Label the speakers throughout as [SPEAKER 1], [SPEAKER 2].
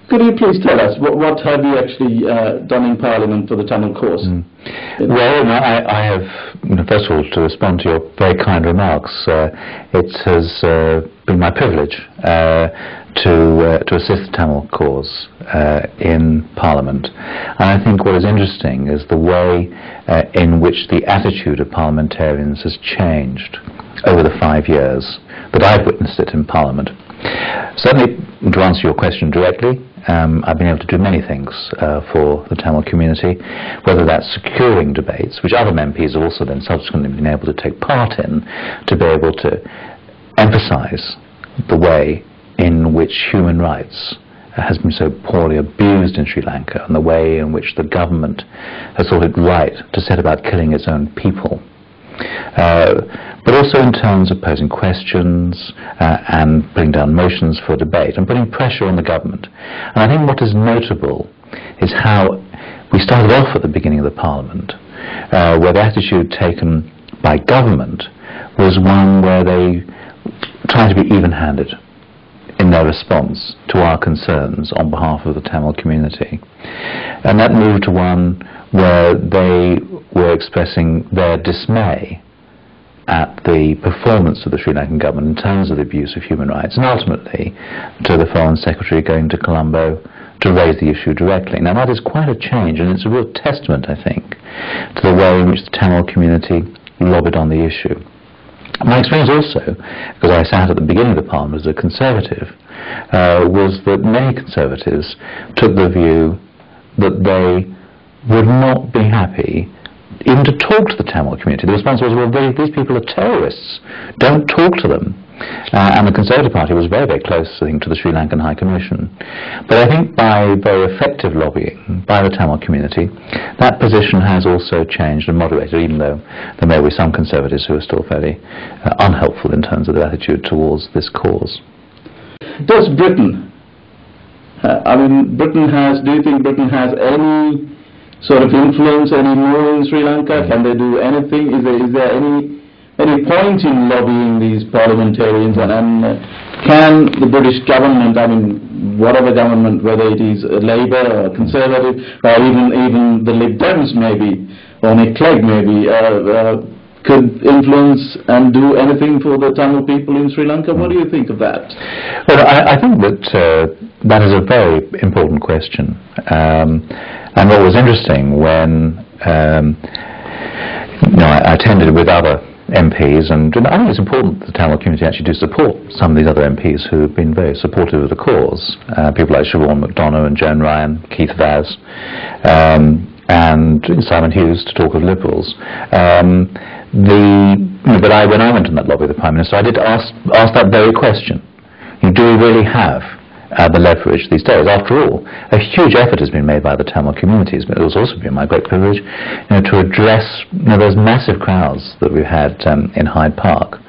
[SPEAKER 1] Could you please tell us what have you actually done in Parliament for the Tamil cause?
[SPEAKER 2] Well, I have, first of all, to respond to your very kind remarks, it has been my privilege to assist the Tamil cause in Parliament. And I think what is interesting is the way in which the attitude of parliamentarians has changed over the 5 years that I've witnessed it in Parliament. Certainly, to answer your question directly, I've been able to do many things for the Tamil community, whether that's securing debates, which other MPs have also then subsequently been able to take part in, to be able to emphasise the way in which human rights has been so poorly abused in Sri Lanka, and the way in which the government has thought it right to set about killing its own people. But also in terms of posing questions and putting down motions for debate and putting pressure on the government. And I think what is notable is how we started off at the beginning of the Parliament, where the attitude taken by government was one where they tried to be even-handed in their response to our concerns on behalf of the Tamil community. And that moved to one where they were expressing their dismay at the performance of the Sri Lankan government in terms of the abuse of human rights, and ultimately to the Foreign Secretary going to Colombo to raise the issue directly. Now that is quite a change, and it's a real testament, I think, to the way in which the Tamil community lobbied on the issue. My experience also, because I sat at the beginning of the Parliament as a Conservative, was that many Conservatives took the view that they would not be happy even to talk to the Tamil community. The response was, well, these people are terrorists, don't talk to them. And the Conservative Party was very, very close, I think, to the Sri Lankan High Commission. But I think by very effective lobbying by the Tamil community, that position has also changed and moderated, even though there may be some Conservatives who are still fairly unhelpful in terms of their attitude towards this cause.
[SPEAKER 1] Does Britain, do you think Britain has any sort of influence anymore in Sri Lanka? Can they do anything? Is there any point in lobbying these parliamentarians, and can the British government, whatever government, whether it is Labour or Conservative, or even the Lib Dems maybe, or Nick Clegg maybe, could influence and do anything for the Tamil people in Sri Lanka? What do you think of that?
[SPEAKER 2] Well, I think that that is a very important question. And what was interesting when I attended with other MPs, and I think it's important that the Tamil community actually do support some of these other MPs who have been very supportive of the cause. People like Siobhan McDonough and Joan Ryan, Keith Vaz, and Simon Hughes, to talk of Liberals. But when I went on that lobby of the Prime Minister, I did ask that very question. Do we really have the leverage these days? After all, a huge effort has been made by the Tamil communities, but it has also been my great privilege to address those massive crowds that we've had in Hyde Park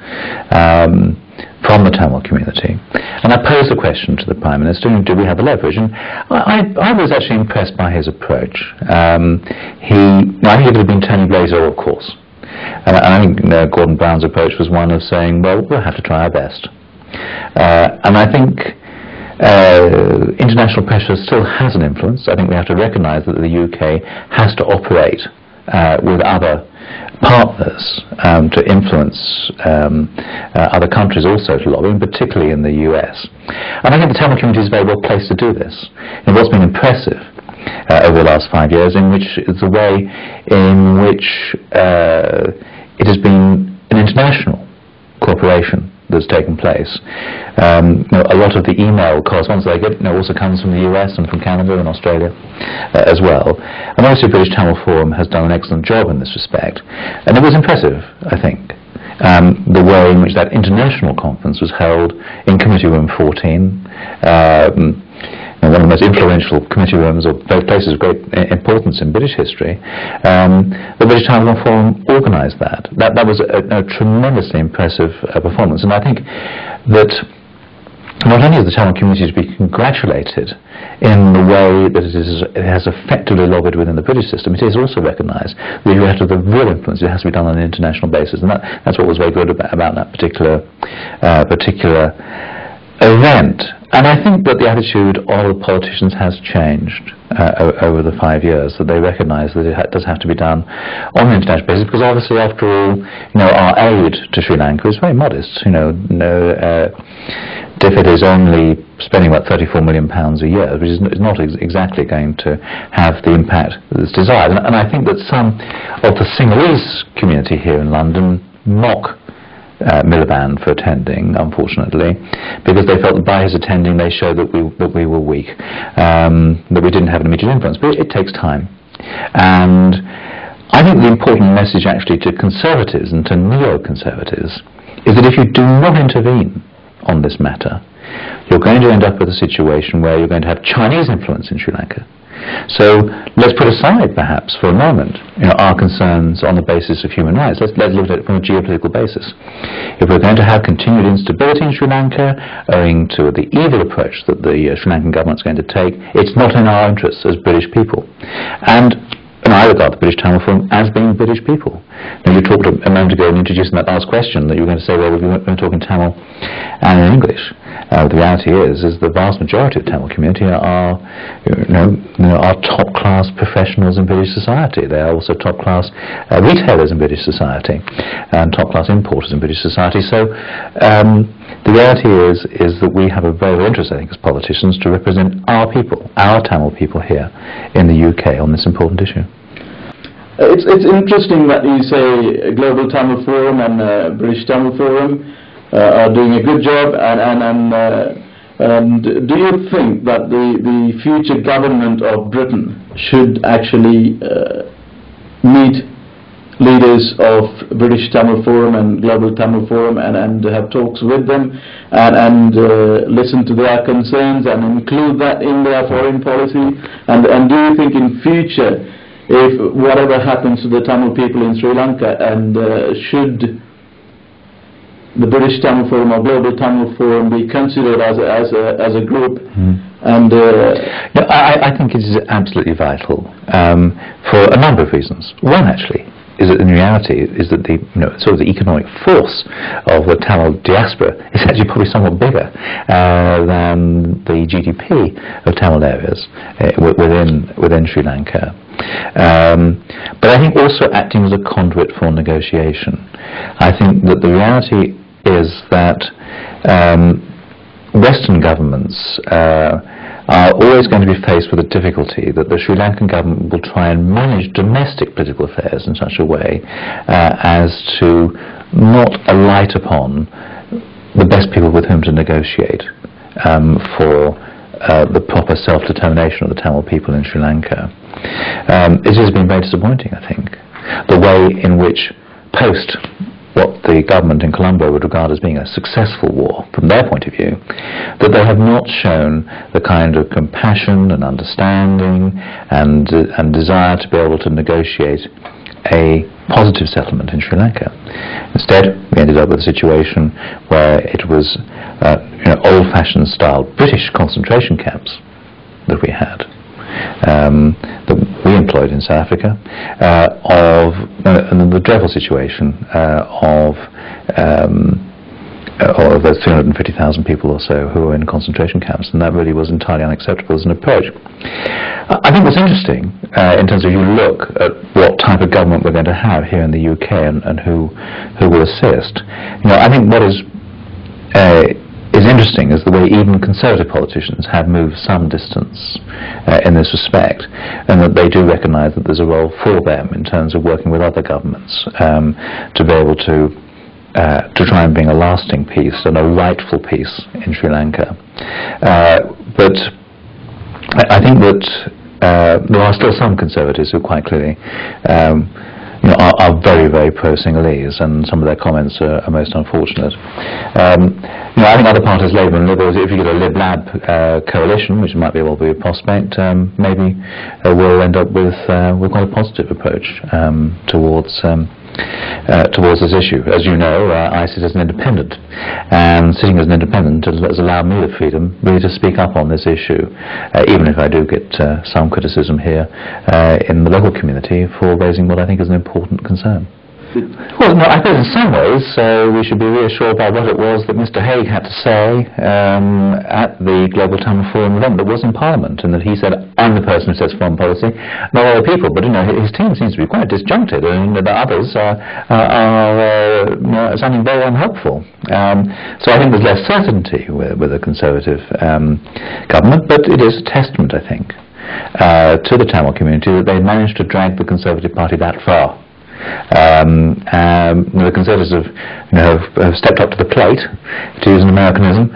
[SPEAKER 2] from the Tamil community. And I posed the question to the Prime Minister, do we have the leverage? And I was actually impressed by his approach. I think it would have been Tony Blazer, of course. And I think Gordon Brown's approach was one of saying, well, we'll have to try our best. And I think international pressure still has an influence. I think we have to recognise that the UK has to operate with other partners to influence other countries also to lobby, and particularly in the US. And I think the Tamil community is very well placed to do this. And what's been impressive over the last 5 years is the way in which it has been an international cooperation that's taken place. A lot of the email correspondence they get also comes from the US and from Canada and Australia as well. And obviously the British Tamil Forum has done an excellent job in this respect. And it was impressive, I think, the way in which that international conference was held in Committee Room 14. One of the most influential committee rooms, or places of great importance in British history. The British Tamil Forum organised that. That was a tremendously impressive performance, and I think that not only is the Tamil community to be congratulated in the way that it has effectively lobbied within the British system, it is also recognised that you have to have the real influence. It has to be done on an international basis, and that's what was very good about that particular event. And I think that the attitude of the politicians has changed over the 5 years, that they recognise that it does have to be done on an international basis, because obviously, after all, our aid to Sri Lanka is very modest. DFID is only spending about £34 million a year, which is not exactly going to have the impact that's desired. And I think that some of the Sinhalese community here in London mock Miliband for attending, unfortunately, because they felt that by his attending they showed that we were weak, that we didn't have an immediate influence. But it takes time. And I think the important message actually to conservatives and to neoconservatives is that if you do not intervene on this matter, you're going to end up with a situation where you're going to have Chinese influence in Sri Lanka. So let's put aside, perhaps, for a moment, our concerns on the basis of human rights. Let's look at it from a geopolitical basis. If we're going to have continued instability in Sri Lanka, owing to the evil approach that the Sri Lankan government's going to take, it's not in our interests as British people. And I regard the British Tamil Forum as being British people. Now, you talked a moment ago in introducing that last question that you were going to say, well, we're talking Tamil and in English. The reality is the vast majority of the Tamil community are top-class professionals in British society. They are also top-class retailers in British society and top-class importers in British society. So the reality is that we have a very real interest, I think, as politicians, to represent our people, our Tamil people here in the UK on this important issue.
[SPEAKER 1] It's interesting that you say Global Tamil Forum and British Tamil Forum are doing a good job, and do you think that the future government of Britain should actually meet leaders of British Tamil Forum and Global Tamil Forum and have talks with them and listen to their concerns and include that in their foreign policy? And do you think in future, if whatever happens to the Tamil people in Sri Lanka, and should the British Tamil Forum or Global Tamil Forum be considered as a group? And
[SPEAKER 2] no, I think it is absolutely vital for a number of reasons. One, actually, is that in reality is that the sort of the economic force of the Tamil diaspora is actually probably somewhat bigger than the GDP of Tamil areas within Sri Lanka. But I think also acting as a conduit for negotiation. I think that the reality is that Western governments are always going to be faced with a difficulty that the Sri Lankan government will try and manage domestic political affairs in such a way as to not alight upon the best people with whom to negotiate for the proper self-determination of the Tamil people in Sri Lanka. It has been very disappointing, I think, the way in which post what the government in Colombo would regard as being a successful war from their point of view, that they have not shown the kind of compassion and understanding and desire to be able to negotiate a positive settlement in Sri Lanka. Instead, we ended up with a situation where it was old-fashioned style British concentration camps that we had, that we employed in South Africa, and the dreadful situation of those 350,000 people or so who were in concentration camps, and that really was entirely unacceptable as an approach. I think what's interesting, in terms of you look at what type of government we're going to have here in the UK and who will assist, I think what is interesting is the way even Conservative politicians have moved some distance in this respect, and that they do recognise that there's a role for them in terms of working with other governments to be able to try and bring a lasting peace and a rightful peace in Sri Lanka. But I think that there are still some Conservatives who quite clearly are very, very pro-Sinhalese, and some of their comments are most unfortunate. I think other parties, Labour and Liberals, if you get a Lib-Lab coalition, which might be able to be a prospect, maybe we'll end up with quite a positive approach towards this issue. As you know, I sit as an independent, and sitting as an independent has allowed me the freedom really to speak up on this issue, even if I do get some criticism here in the local community for raising what I think is an important concern. Well, no, I suppose in some ways we should be reassured by what it was that Mr. Hague had to say at the Global Tamil Forum event that was in Parliament, and that he said, I'm the person who sets foreign policy, not other people. But his team seems to be quite disjuncted, and the others are sounding very unhelpful. So I think there's less certainty with a Conservative government, but it is a testament, I think, to the Tamil community that they managed to drag the Conservative Party that far. The Conservatives have stepped up to the plate, to use an Americanism,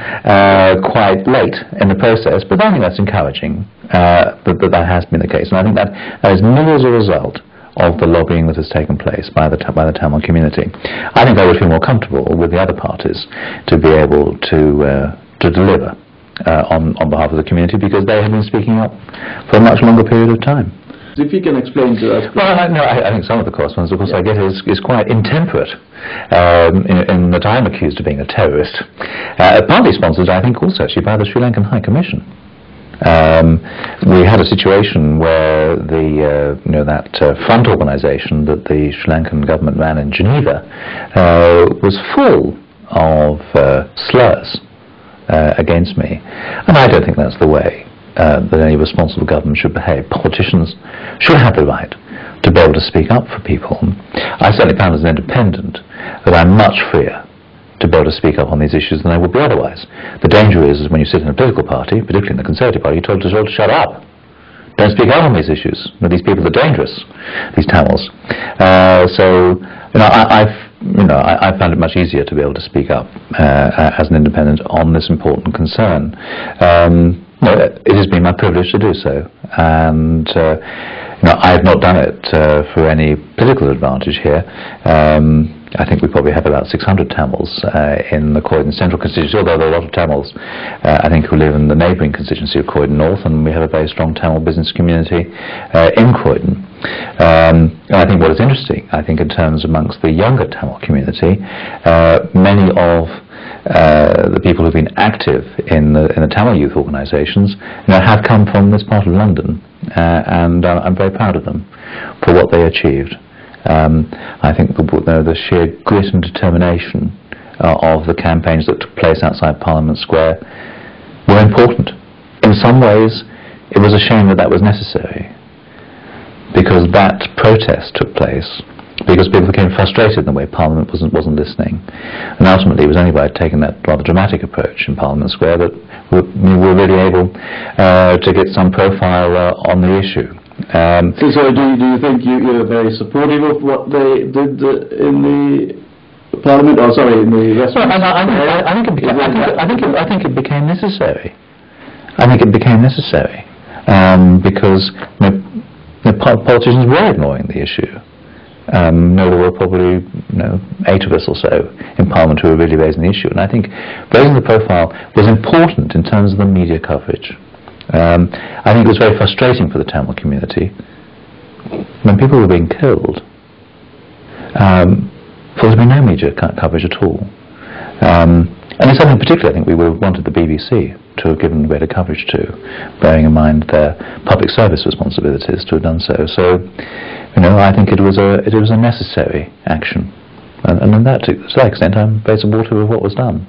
[SPEAKER 2] quite late in the process, but I think that's encouraging that has been the case, and I think that is merely as a result of the lobbying that has taken place by the Tamil community. I think I would feel more comfortable with the other parties to be able to deliver on behalf of the community, because they have been speaking up for a much longer period of time.
[SPEAKER 1] If you can explain to us.
[SPEAKER 2] Well, I think some of the correspondence, of course, I get is quite intemperate, in that I'm accused of being a terrorist. Partly sponsored, I think, also actually by the Sri Lankan High Commission. We had a situation where that front organisation that the Sri Lankan government ran in Geneva was full of slurs against me, and I don't think that's the way that any responsible government should behave. Politicians should have the right to be able to speak up for people. I certainly found as an independent that I'm much freer to be able to speak up on these issues than I would be otherwise. The danger is when you sit in a political party, particularly in the Conservative Party, you're told to shut up. Don't speak out on these issues. These people are dangerous, these Tamils. I found it much easier to be able to speak up as an independent on this important concern. It has been my privilege to do so, and I have not done it for any political advantage here. I think we probably have about 600 Tamils in the Croydon Central constituency, although there are a lot of Tamils, I think, who live in the neighbouring constituency of Croydon North, and we have a very strong Tamil business community in Croydon. And I think what is interesting, I think, in terms amongst the younger Tamil community, many of the people who've been active in the Tamil youth organisations have come from this part of London, and I'm very proud of them for what they achieved. I think the sheer grit and determination of the campaigns that took place outside Parliament Square were important. In some ways, it was a shame that was necessary, because that protest took place because people became frustrated in the way Parliament wasn't listening, and ultimately it was only by taking that rather dramatic approach in Parliament Square that we were really able to get some profile on the issue.
[SPEAKER 1] So do you think you're very supportive of what they did in the Parliament? Oh, sorry, in the Westminster?
[SPEAKER 2] I think it became necessary. I think it became necessary because politicians were ignoring the issue. There were probably 8 of us or so in Parliament who were really raising the issue, and I think raising the profile was important in terms of the media coverage. I think it was very frustrating for the Tamil community when people were being killed for there to be no media coverage at all. And it's something particularly I think we wanted the BBC to have given greater coverage to, bearing in mind their public service responsibilities to have done so. So, I think it was a necessary action, and to that extent I'm very supportive of what was done.